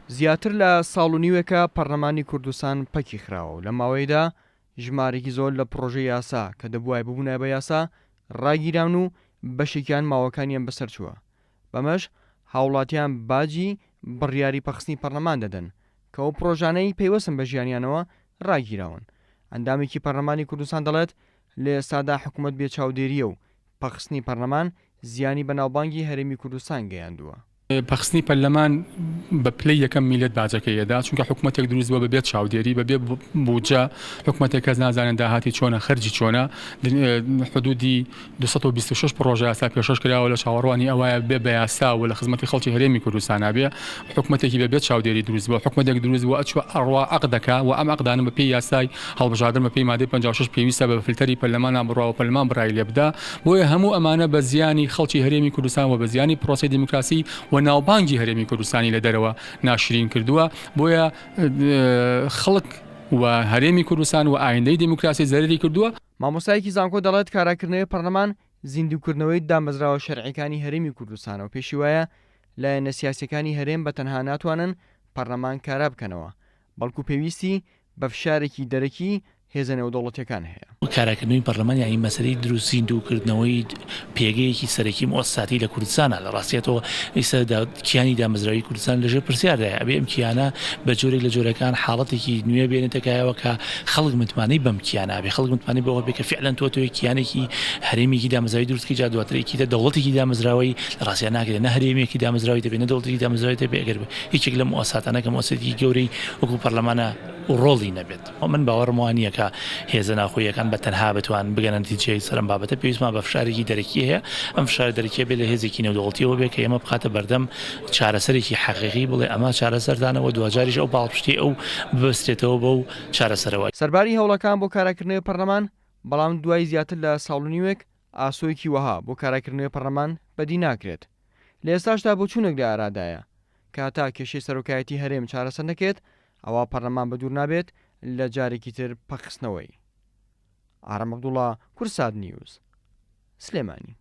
زیاتر لە ساڵ و نیوێکە پەرلەمانی کوردستان پەکی خراوە و لە ماوەیەدا ژمارێکی زۆر لە پرۆژەی یاسا کە دەبووای ببوونە بە یاسا ڕاگیراون و بەشێکیان ماوەکانیان بەسەر چووە. بەمەش هاوڵاتیان باجی بڕیاری پەخستنی پەرلەمان دەدەن کە ئەو پرۆژانەی پەیوەستن بە ژیانیانەوە ڕاگیراون. ئەندامێکی پەرلەمانی کوردستان دەڵێت لە ئێستادا حکوومەت بێ چاودێریە و پەخستنی پەرلەمان زیانی بەناوبانگی هەرێمی کوردستان گەیاندووە. پەخستنی پەرلەمان بە پلەی یەکەم میلەت باجەکەیەدا چونکە حکوومەتێک دروست بووە بەبێت چاودێری بەبێ بوجە حکوومەتێک کەس نازانن داهاتی چۆنە خەرجی چۆنە حدودی 226 پرۆژە یاسا پێشەش کراوە لە چاوەڕوانی ئەوایە بێ بە یاسا و لە خزمەتی خەڵکی هەرێمی کوردستانە بێ حکوومەتێکی بەبێت چاودێری دروست بووە حکوومەتێک دروست بووە ئەچوە ئەڕوا عەق دەکا و ئەم عەقدانە بە پێی یاسای هەڵبژاردن بە پێی مادەی 56 پێویستە بە فیلتەری پەرلەمانە بڕاوە پەرلەمان بڕای لێبدا بۆیە هەموو ئەمانە بە زیانی خەڵکی هەرێمی کوردستان و بە زیانی پرۆسەی دیموکراسی و ناوبانگی هەرێمی کوردستانی لە دەرەوە ناشرین کردووە بۆیە خەڵک و هەرێمی کوردستان و ئایندەی دیموکراسی زەرری کردووە. مامۆستایەکی زانکۆ دەڵێت کاراکردنەوەی پەرلەمان زیندووکردنەوەی دامەزراوە شەرعیەکانی هەرێمی کوردستانە و پێشی وایە لایەنە سیاسیەکانی هەرێم بە تەنها ناتوانن پەرلەمان کارا بکەنەوە بەڵکو پێویستی بە فشارێکی دەرەکی هێزە نێودەوڵەتیەکان هەیە. کاراکردنەوەی پەرلەمان یانی مەسەلەی دروست زیندووکردنەوەی پێگەیەکی سەرەکی مؤسساتی لە کوردستانە لە ڕاستیەوە ئێستا کیانی دامەزراوی کوردستان لەژێر پرسیاردایە ئەبێ ئەم کیانە بە جۆرێک لە جۆرەکان حاڵەتێکی نوێ بێنێتەکایەوە کە خەڵک متمانەی بەم کیانە بێ خەڵک متمانەی بەوە بێ کە فعلەن تۆ کیانێکی هەرێمێکی دامەزراوی دروستکە جا دواترێکی دە دەوڵەتێکی دامەزراوی لە ڕاستیان ناکرێت نە هەرێمێکی دامەزراوی دەبێت نە دەوڵەتێکی دامەزراوی دەبێت ئەگەر هیچێک لە مؤسساتانە کە مؤسسەتی گەورەی وەکو پەرلەمانە ڕۆڵی نەبێت. من باوەڕم وانە کە هێزە ناخۆیەکان بە تەنها بتوان بگەنە نتیجەی سەرم بابەتە پێویستمان بە فشارێکی دەرەکی هەیە ئەم فشار دەرەکیە بێت لە هێزێکی نێودەوڵەتیەوە بێت کە ئێمە بخاتە بەردەم چارەسەرێکی حەقیقی بڵێ ئەمە چارەسەردانەوە دوجاریش ئەو باڵپشتی ئەو ببەستێتەوە بەو چارەسەرەوە. سەرباری هەوڵەکان بۆ کاراکردنەوەی پەرلەمان بەڵام دوای زیاتر لە ساڵ و نیوێک ئاسۆیەکی وەها بۆ کاراکردنەوەی پەرلەمان بەدی ناکرێت. لە ئێستاشدا بۆچوونێک لە ئارادایە کە تا کێشەی سەرۆکایەتی هەرێم چارەسەر نەکرێت ئەوە پەرلەمان بەدوور نابێت لە جارێکی تر پەخستنەوەی. ئارەم عەبدوڵڵا، کورسات نیوز، سلێمانی.